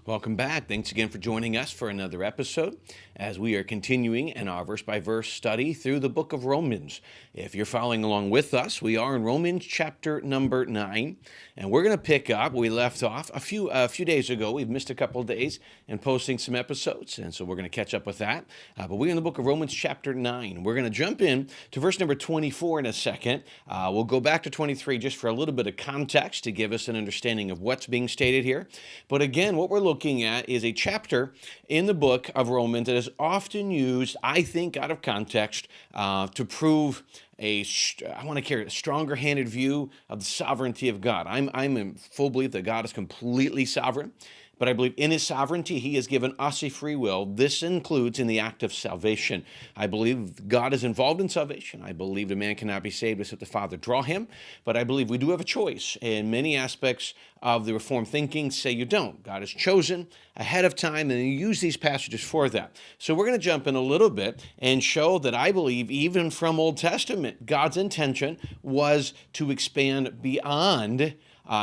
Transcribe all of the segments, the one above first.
Welcome back. Thanks again for joining us for another episode as we are continuing in our verse-by-verse study through the book of Romans. If you're following along with us, we are in Romans chapter number 9, and we're going to pick up where we left off a few days ago. We've missed a couple of days in posting some episodes, and so we're going to catch up with that. But we're in the book of Romans chapter 9. We're going to jump in to verse number 24 in a second. We'll go back to 23 just for a little bit of context to give us an understanding of what's being stated here. But again, what we're looking at is a chapter in the book of Romans that is often used, I think, out of context to prove I want to carry a stronger-handed view of the sovereignty of God. I'm in full belief that God is completely sovereign, but I believe in his sovereignty, he has given us a free will. This includes in the act of salvation. I believe God is involved in salvation. I believe the man cannot be saved except the Father draw him, but I believe we do have a choice. And many aspects of the Reformed thinking say you don't. God has chosen ahead of time, and you use these passages for that. So we're going to jump in a little bit and show that I believe even from Old Testament, God's intention was to expand beyond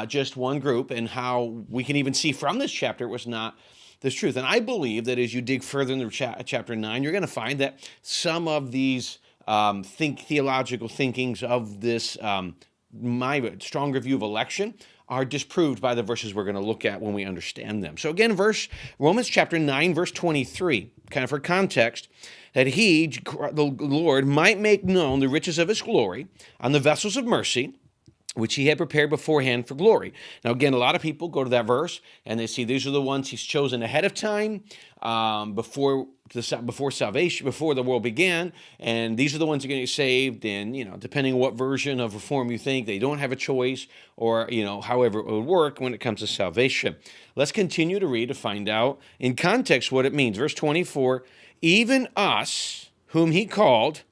just one group, and how we can even see from this chapter it was not this truth. And I believe that as you dig further into chapter 9, you're going to find that some of these theological thinkings of this my stronger view of election are disproved by the verses we're going to look at when we understand them. So again, Romans chapter 9, verse 23, kind of for context, that he, the Lord, might make known the riches of his glory on the vessels of mercy, which he had prepared beforehand for glory. Now, again, a lot of people go to that verse and they see these are the ones he's chosen ahead of time, before salvation, before the world began, and these are the ones that are going to get saved. And depending on what version of reform you think, they don't have a choice, or however it would work when it comes to salvation. Let's continue to read to find out in context what it means. Verse 24: even us, whom he called,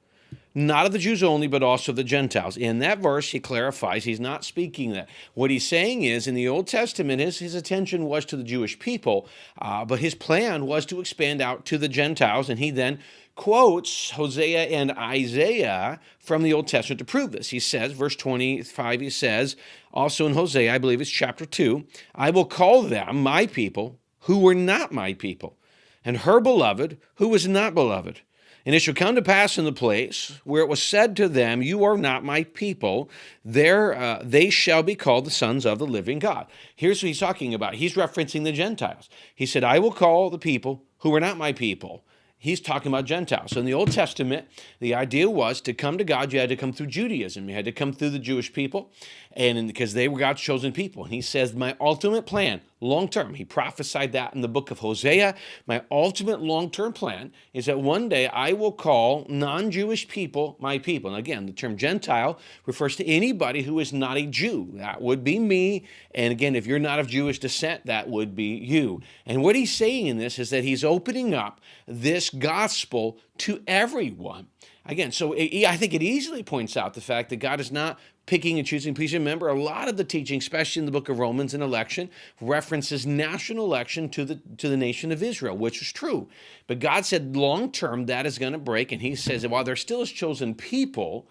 not of the Jews only, but also of the Gentiles. In that verse, he clarifies he's not speaking that. What he's saying is, in the Old Testament, his attention was to the Jewish people, but his plan was to expand out to the Gentiles, and he then quotes Hosea and Isaiah from the Old Testament to prove this. He says, verse 25, he says, also in Hosea, I believe it's chapter 2, I will call them my people who were not my people, and her beloved who was not beloved. And it shall come to pass in the place where it was said to them, you are not my people, there they shall be called the sons of the living God. Here's what he's talking about. He's referencing the Gentiles. He said, I will call the people who are not my people. He's talking about Gentiles. So in the Old Testament, the idea was to come to God, you had to come through Judaism. You had to come through the Jewish people, and because they were God's chosen people. And he says, my ultimate plan, long-term, he prophesied that in the book of Hosea, my ultimate long-term plan is that one day I will call non-Jewish people my people. And again, the term Gentile refers to anybody who is not a Jew. That would be me. And again, if you're not of Jewish descent, that would be you. And what he's saying in this is that he's opening up this gospel to everyone. Again, so I think it easily points out the fact that God is not picking and choosing. Please remember, a lot of the teaching, especially in the book of Romans and election, references national election to the nation of Israel, which is true. But God said long term that is going to break, and he says that while there still is chosen people,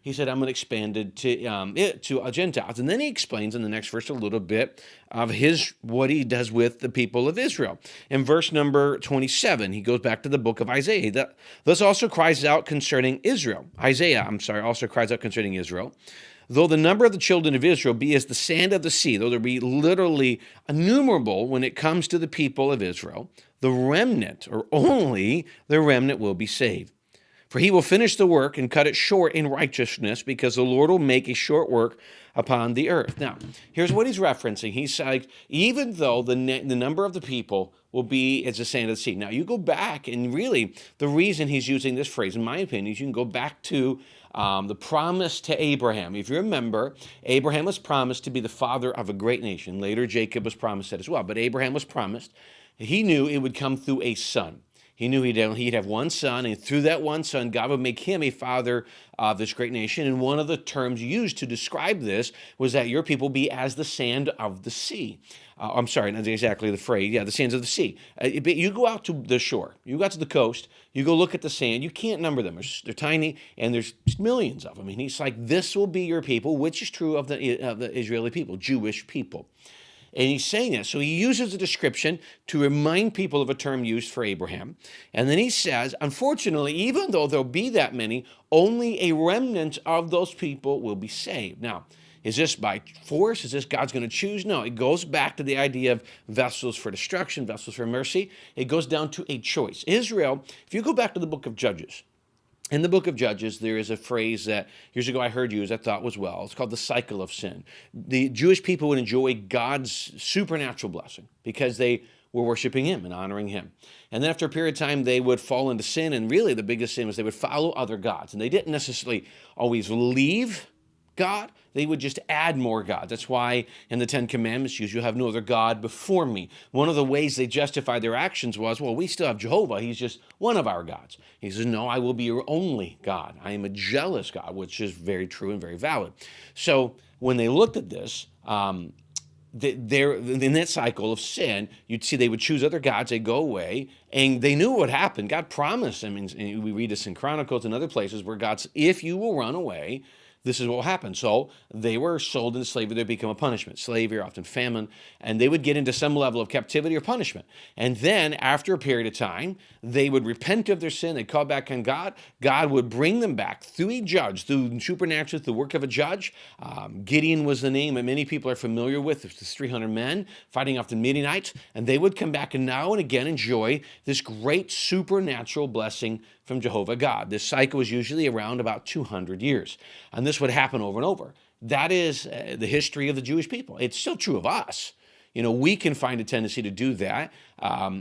he said, I'm going to expand it to Gentiles. And then he explains in the next verse a little bit of what he does with the people of Israel. In verse number 27, he goes back to the book of Isaiah. Thus also cries out concerning Israel. Also cries out concerning Israel. Though the number of the children of Israel be as the sand of the sea, though there be literally innumerable when it comes to the people of Israel, the remnant, or only the remnant, will be saved. For he will finish the work and cut it short in righteousness, because the Lord will make a short work upon the earth. Now, here's what he's referencing. He's like, even though the number of the people will be as the sand of the sea. Now, you go back, and really, the reason he's using this phrase, in my opinion, is you can go back to the promise to Abraham. If you remember, Abraham was promised to be the father of a great nation. Later, Jacob was promised that as well. But Abraham was promised. He knew it would come through a son. He knew he'd have one son, and through that one son, God would make him a father of this great nation. And one of the terms used to describe this was that your people be as the sand of the sea. I'm sorry, not exactly the phrase. Yeah, the sands of the sea. But you go out to the shore. You go out to the coast. You go look at the sand. You can't number them. They're tiny, and there's millions of them. And he's like, this will be your people, which is true of the Israeli people, Jewish people. And he's saying that. So he uses a description to remind people of a term used for Abraham. And then he says, unfortunately, even though there'll be that many, only a remnant of those people will be saved. Now, is this by force? Is this God's going to choose? No, it goes back to the idea of vessels for destruction, vessels for mercy. It goes down to a choice. Israel, if you go back to the book of Judges, in the book of Judges, there is a phrase that years ago I heard used I thought was well. It's called the cycle of sin. The Jewish people would enjoy God's supernatural blessing because they were worshiping him and honoring him. And then after a period of time, they would fall into sin. And really the biggest sin was they would follow other gods. And they didn't necessarily always leave God, they would just add more gods. That's why in the Ten Commandments, you shall have no other God before me. One of the ways they justified their actions was, well, we still have Jehovah. He's just one of our gods. He says, no, I will be your only God. I am a jealous God, which is very true and very valid. So when they looked at this, in that cycle of sin, you'd see they would choose other gods, they'd go away, and they knew what would happen. God promised, we read this in Chronicles and other places where God's, if you will run away, this is what will happen. So they were sold into slavery. They become a punishment. Slavery, often famine, and they would get into some level of captivity or punishment. And then after a period of time, they would repent of their sin. They'd call back on God. God would bring them back through a judge, through supernatural, through the work of a judge. Gideon was the name that many people are familiar with. There's 300 men fighting off the Midianites, and they would come back and now and again enjoy this great supernatural blessing from Jehovah God. This cycle was usually around about 200 years. And this would happen over and over. That is the history of the Jewish people. It's still true of us. You know, we can find a tendency to do that.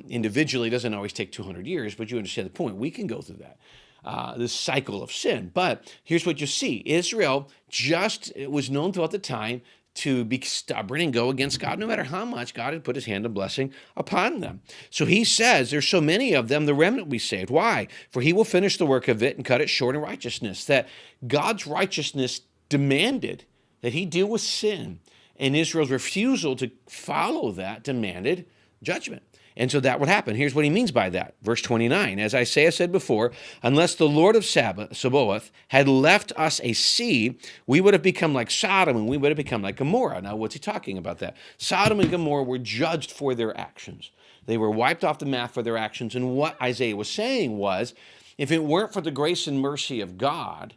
Individually, it doesn't always take 200 years, but you understand the point. We can go through that, this cycle of sin. But here's what you see. Israel it was known throughout the time to be stubborn and go against God, no matter how much God had put his hand of blessing upon them. So he says, there's so many of them, the remnant will be saved. Why? For he will finish the work of it and cut it short in righteousness. That God's righteousness demanded that he deal with sin, and Israel's refusal to follow that demanded judgment. And so that would happen. Here's what he means by that. Verse 29, as I said before, unless the Lord of Sabaoth had left us a sea, we would have become like Sodom and we would have become like Gomorrah. Now, what's he talking about that? Sodom and Gomorrah were judged for their actions. They were wiped off the map for their actions. And what Isaiah was saying was, if it weren't for the grace and mercy of God,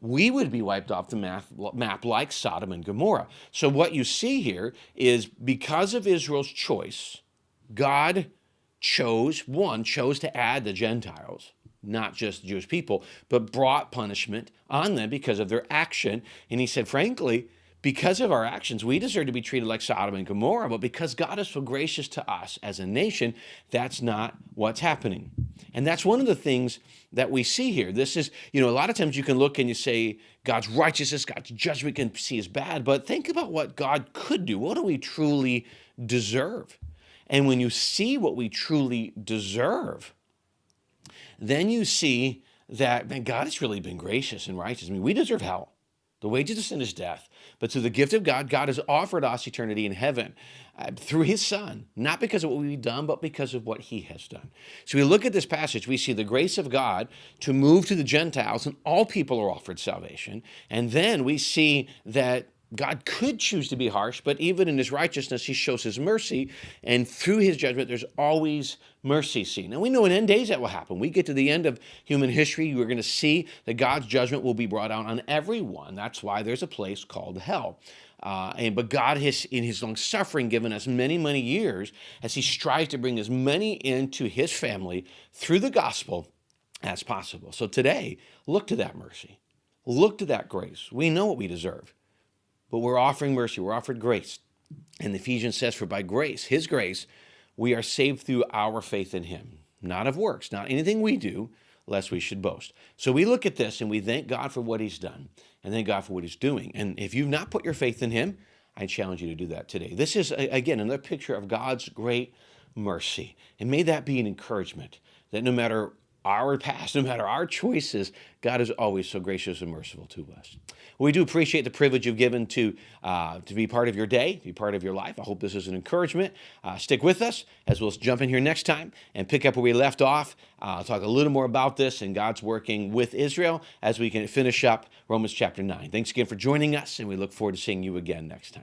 we would be wiped off the map like Sodom and Gomorrah. So what you see here is because of Israel's choice, God chose to add the Gentiles, not just the Jewish people, but brought punishment on them because of their action. And he said, frankly, because of our actions, we deserve to be treated like Sodom and Gomorrah, but because God is so gracious to us as a nation, that's not what's happening. And that's one of the things that we see here. This is, a lot of times you can look and you say, God's righteousness, God's judgment can see as bad, but think about what God could do. What do we truly deserve? And when you see what we truly deserve, then you see that, man, God has really been gracious and righteous. I mean, we deserve hell. The wages of sin is death. But through the gift of God, God has offered us eternity in heaven through his Son, not because of what we've done, but because of what he has done. So we look at this passage, we see the grace of God to move to the Gentiles, and all people are offered salvation. And then we see that God could choose to be harsh, but even in his righteousness, he shows his mercy. And through his judgment, there's always mercy seen. And we know in end days that will happen. We get to the end of human history, we're going to see that God's judgment will be brought out on everyone. That's why there's a place called hell. But God has, in his long suffering, given us many, many years as he strives to bring as many into his family through the gospel as possible. So today, look to that mercy. Look to that grace. We know what we deserve. But we're offering mercy, we're offered grace. And Ephesians says, for by grace, his grace, we are saved through our faith in him. Not of works, not anything we do, lest we should boast. So we look at this and we thank God for what he's done, and thank God for what he's doing. And if you've not put your faith in him, I challenge you to do that today. This is, again, another picture of God's great mercy. And may that be an encouragement that no matter our past, no matter our choices, God is always so gracious and merciful to us. We do appreciate the privilege you've given to be part of your day, to be part of your life. I hope this is an encouragement. Stick with us as we'll jump in here next time and pick up where we left off. I'll talk a little more about this and God's working with Israel as we can finish up Romans chapter 9. Thanks again for joining us, and we look forward to seeing you again next time.